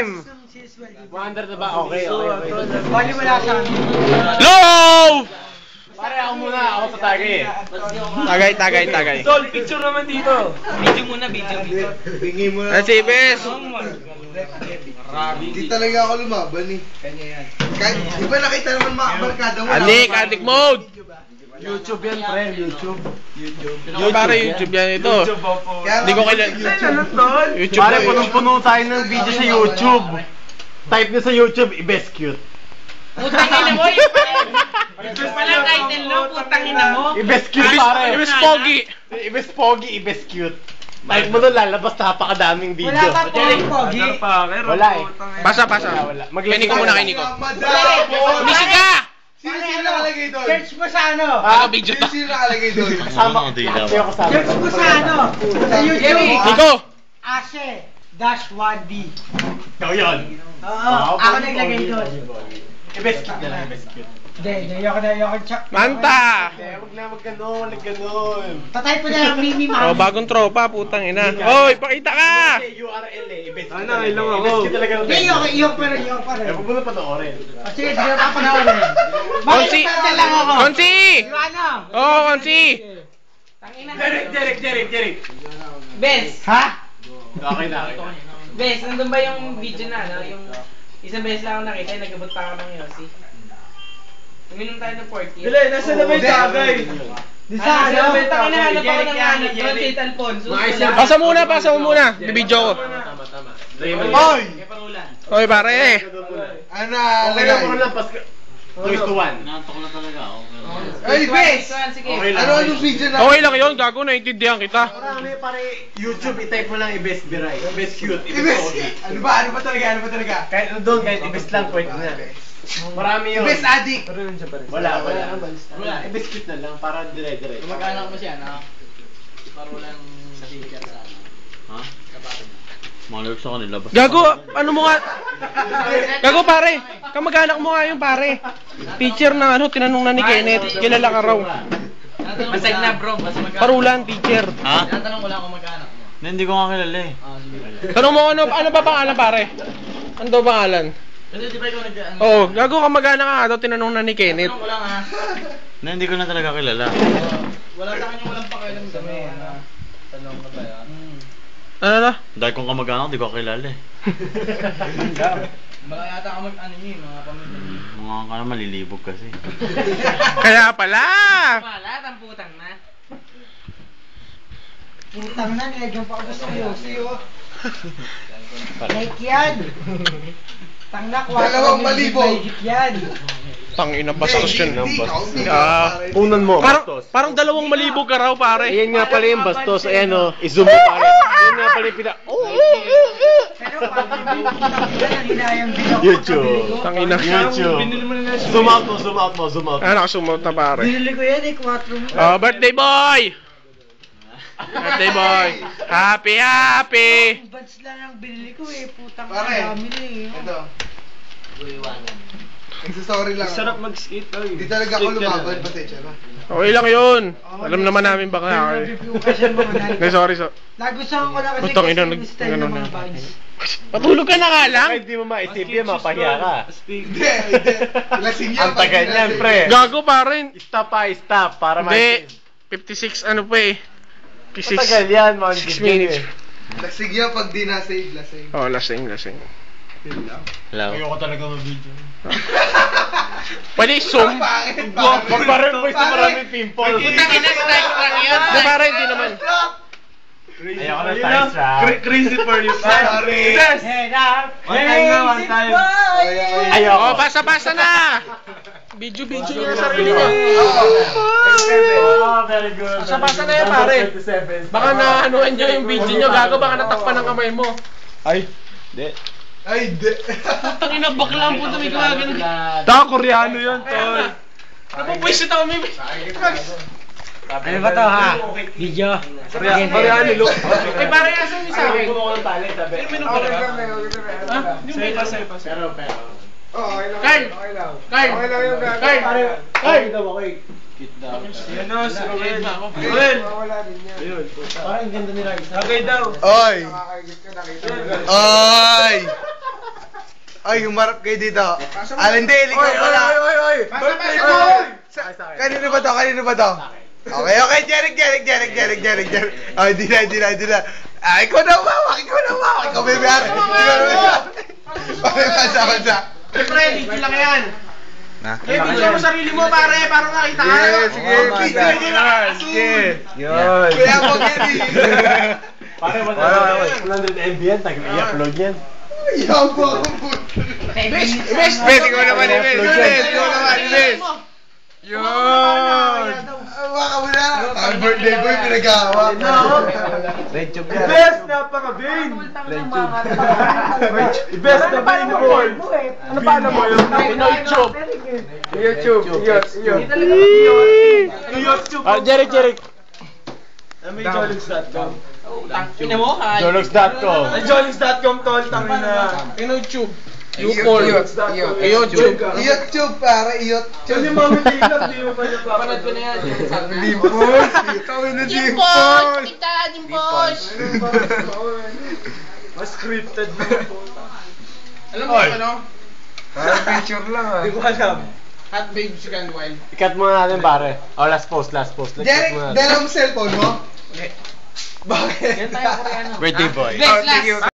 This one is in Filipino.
100 na ba? Okay. Bali wala sa Low! Pare ako muna, ako sa tagay. Tol, picture naman dito. Video muna, video. Bingi mo na. Si Bes. Hindi talaga ako lumaban eh. Kanya yan. Di ba nakita naman mga barkada mo? Addict mode. YouTube yan, pre, YouTube. Pare YouTube yan ito. Hindi ko kailan. YouTube. Pare, punong-puno tayo ng video sa YouTube. Type nyo sa YouTube, i-best cute. Putang ina mo, yung pala title no, putang ina mo. I-best cute, pare. Ibis pogi. I-best pogi, i-best cute. Type mo doon, lalabas napakadaming video. Wala ka pogi. Wala eh. Pasa. Kini ko muna, kini ko. Umisig ka! Sino nakalagay doon? Search mo sa ano? Video ta. Sino nakalagay doon? Search mo sa ano? Sa YouTube. Nico! Ashe-1D. Ikaw yun. Oo, ako naglagay doon. I-best cute na lang, i-best cute. Hindi, ayoko check. Manta! Wag na, wag ganon. Patay po na lang Mimi Mami. Oh, bagong tropa, putang ina. Hoy, pakita ka! URL eh, i-best cute. Ano, ilang ako? I-best cute talaga. Iyo pa rin. Huwag mo na panoorin. Sige, sige na panoorin. Konsi! lang ako. Konsi! Yung ano? Oo, Konsi! Tangina. Derek. Bes. Ha? Okay na. Bes, nandun ba yung video na, no? Yung isang beses lang ako nakita, nagabot pa ako ng Yossi. Uminom tayo ng 40. Dili, nasa na ba yung tagay? Di sa ano? Hanap ako ng hanap doon, St. Alfonso. Pasa mo muna. Bibidyo ko. Hoy! Hoy, pare. Ano? Okay lang, puro lang. 2:1. Nantok na talaga ako. Ay, Bes! Sige. Ano video na? Okay lang yun, gago, naiintindihan kita. Marami pare, YouTube, i-type mo lang i-best biray. Best cute, Ibes! i-best Ano ba talaga? Kahit doon, kahit i-best lang, pwede na. Marami yun. Ibes addict! Wala. I-best cute na lang, para dire-dire. Mag-anak mo siya, no? Para walang sabihin sa ano. Ha? Malayok sa kanila ba? Gago, ano mo nga? Gago, pare. Kamag-anak mo nga yung pare. Teacher na ano, tinanong na ni Kenneth. Kilala ka raw. Masag na bro, mas mag-anak. Parulan, teacher. Ha? Tinatanong ko lang kung mag-anak mo. Hindi ko nga kilala eh. Tanong mo ano ba pangalan, pare? Ano daw pangalan? Kasi di ba ikaw nag-ano? Oo, gago, kamag-anak ka daw, tinanong na ni Kenneth. Tanong ko lang ha. Hindi ko na talaga kilala. Wala sa kanya walang pakialam sa mga tanong na ba yan? Ano na? Dahil kung kamag-anak, di ko kilala eh. Baka yata ka mag-ano niyo, mga pamilya niyo. Mga ka na malilibog kasi. Kaya pala! Wala, ang putang na. Putang na, nilagyan pa ako sa Yossi, oh. Like yan. Tangnak, Dalawang malibo. Yan. Tangina, bastos yun. Punan mo, Parang 2,000 ka raw, pare. Ayan nga pala yung bastos, ayan o, i-zoom mo pare. Ayan nga pala yung Pero pag hinayang din ako. YouTube. Tangina. YouTube. Zoom out mo. Ah, nakasumot na, pare. Binili ko yan, 4 mo. Oh, birthday boy! Birthday boy! Happy! Buds lang ang binili ko putang Pare, dami na ito. Nagsasorry lang. Sarap mag-skate. Hindi talaga ako lumaban, pasensya na. Okay lang yun. Alam naman namin baka. Sorry. Nagustuhan ko lang kasi Putang ina, yung style ng mga bags. Patulog ka na nga lang. Kahit di mo maisip yan, mapahiya ka. Hindi. Lasing yan. Ang tagal niyan, pre. Gago, pare. Stop para Hindi. ma-save. 56 ano pa eh. 56. Matagal yan, mga 6 minutes. Lasing yan pag di na-save, lasing. Oh, lasing. Hello? Ayoko talaga mag-video. Pwede zoom. Magparang mo isa maraming pimple. Putang ina, strike lang yun. Hindi, pare, hindi naman. Ayoko na starstruck. Crazy for you. Sorry. One time. Ayoko. Oh, pasa na. Video niya sa sarili niya. Oh, very good. Pasa na yan, pare. Baka na-anuhan nyo yung video nyo. Gago, baka natakpan ng kamay mo. Ay, di. Putang ina, bakla ang puto may gumagano. Taka, Koreano yun, tol. Napapwisit ako, may... Ano ba to ha? Video? Koreano, look. Eh, pare, asan yung sa akin? Puno ko ng talent, sabi. Inuminom ka na ba? Ha? Yung pa. Pero. Carl! Yan o, si Ruel. Ruel! Ayun. Parang ganda nila. Sagay daw. Oy! Ay, humarap kayo dito. Alan Dale, ikaw pala. Oy! Kanino ba to? Kanino ba to? Okay, Jeric. Oh, hindi na. Ah, ikaw na umawak. Ikaw may biyari. Pansa. Siyempre, video lang yan. Na? Video mo sarili mo, pare, para nakita ka. Sige. Yun. Kuya mo, Kenny. Pare, 100 MB yan, i-upload yan. Yabang po. Bes, ikaw naman, Bes. Yun. Baka mo na. Ang birthday boy, pinagawa. Red tube yan. Best napaka-vain! Red tube. Best na vain boy! Ano paano mo yun? YouTube. YouTube. Jeric. May Jolix.com. Ina mo, hay. Jolix.com. Jolix.com tol, tangin na. YouTube. YouTube, pare. Yun yung mga bilang, di mo pa niya Panood ko na yan. Dimpos. Ikaw na Dimpos. Dimpos! Mas scripted na po. Alam mo ano? Parang picture lang ah. Hindi ko alam. Hot babe chicken wild. Ikat muna natin pare. Oh, last post. Derek, dala mo cellphone mo? Bakit? Yan tayo, Koreano. Birthday boy. Last.